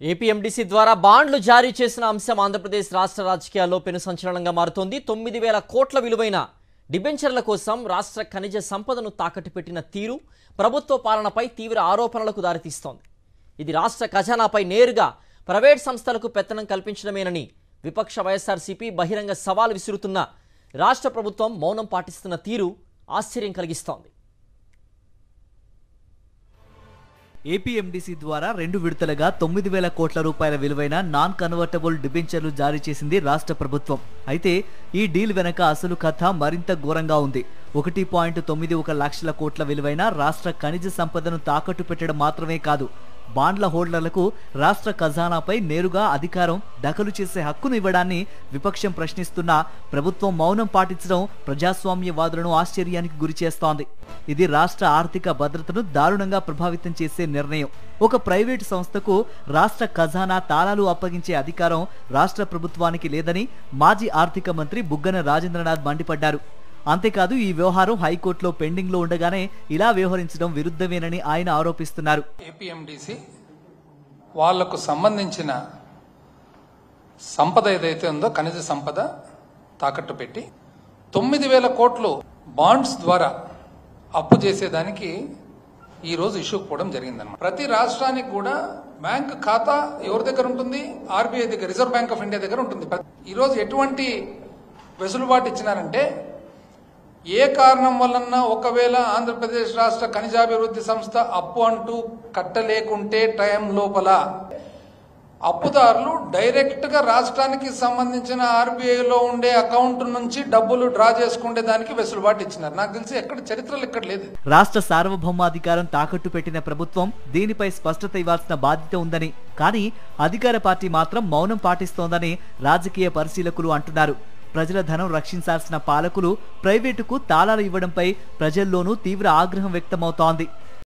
APMDC ద్వారా బాండ్లు జారీ చేసిన అంశం ఆంధ్రప్రదేశ్ రాష్ట్ర రాజకీయాల్లో పెను సంచలనంగా మారుతోంది. 9,000 కోట్ల విలువైన డిబెంచర్ల కోసం రాష్ట్ర ఖనిజ సంపదను తాకట్టు పెట్టిన తీరు ప్రభుత్వ పాలనపై తీవ్ర ఆరోపణలకు దారితీస్తోంది. ఇది రాష్ట్ర ఖజానాపై నేరుగా ప్రైవేట్ సంస్థలకు పెత్తనం కల్పించడమేనని విపక్ష వైఎస్ఆర్సీపీ బహిరంగ సవాల్ విసురుతున్న రాష్ట్ర ప్రభుత్వం మౌనం పాటిస్తున్న తీరు ఆశ్చర్యం కలిగిస్తోంది. ఏపీఎండీసీ ద్వారా 2 విడతలుగా 9,000 కోట్ల రూపాయల విలువైన నాన్ కన్వర్టబుల్ డిబెంచర్లు జారీ చేసింది రాష్ట్ర ప్రభుత్వం. అయితే ఈ డీల్ వెనక అసలు కథ మరింత ఘోరంగా ఉంది. 1.91 లక్షల కోట్ల విలువైన రాష్ట్ర ఖనిజ సంపదను తాకట్టు పెట్టడం మాత్రమే కాదు, బాండ్ల హోల్డర్లకు రాష్ట్ర ఖజానాపై నేరుగా అధికారం దఖలు చేసే హక్కును ఇవ్వడాన్ని విపక్షం ప్రశ్నిస్తున్నా ప్రభుత్వం మౌనం పాటించడం ప్రజాస్వామ్యవాదులను ఆశ్చర్యానికి గురిచేస్తోంది. ఇది రాష్ట్ర ఆర్థిక భద్రతను దారుణంగా ప్రభావితం చేసే నిర్ణయం. ఒక ప్రైవేటు సంస్థకు రాష్ట్ర ఖజానా తాళాలు అప్పగించే అధికారం రాష్ట్ర ప్రభుత్వానికి లేదని మాజీ ఆర్థిక మంత్రి బుగ్గన రాజేంద్రనాథ్ మండిపడ్డారు. అంతేకాదు, ఈ వ్యవహారం హైకోర్టులో పెండింగ్ లో ఉండగానే ఇలా వ్యవహరించడం విరుద్ధమేనని ఆయన ఆరోపిస్తున్నారు. ఏపీఎండీసీ వాళ్లకు సంబంధించిన సంపద ఏదైతే ఉందో ఖనిజ సంపద తాకట్టు పెట్టి 9,000 కోట్లు బాండ్స్ ద్వారా అప్పు చేసేదానికి ఈ రోజు ఇష్యూకి పోవడం జరిగిందన్నమాట. ప్రతి రాష్ట్రానికి కూడా బ్యాంక్ ఖాతా ఎవరి దగ్గర ఉంటుంది? ఆర్బీఐ దగ్గర, రిజర్వ్ బ్యాంక్ ఆఫ్ ఇండియా దగ్గర ఉంటుంది. ఈ రోజు ఎటువంటి వెసులుబాటు ఇచ్చినారంటే, ఏ కారణం వలన ఒకవేళ ఆంధ్రప్రదేశ్ రాష్ట్ర ఖనిజాభివృద్ధి సంస్థ అప్పు అంటూ కట్టలేకుంటే టైం లోపల అప్పుదారులు డైరెక్ట్ గా రాష్ట్రానికి సంబంధించిన ఆర్బీఐలో ఉండే అకౌంట్ నుంచి డబ్బులు డ్రా చేసుకునే దానికి వెసులుబాటు ఇచ్చినారు. నాకు తెలిసి ఎక్కడ చరిత్రలో ఇక్కడ లేదు. రాష్ట్ర సార్వభౌమాధికారం తాకట్టు పెట్టిన ప్రభుత్వం దీనిపై స్పష్టత ఇవ్వాల్సిన బాధ్యత ఉందని, కానీ అధికార పార్టీ మాత్రం మౌనం పాటిస్తోందని రాజకీయ పరిశీలకులు అంటున్నారు. ప్రజల ధనం రక్షించాల్సిన పాలకులు ప్రైవేటుకు తాళాలు ఇవ్వడంపై ప్రజల్లోనూ తీవ్ర ఆగ్రహం వ్యక్తమవుతోంది.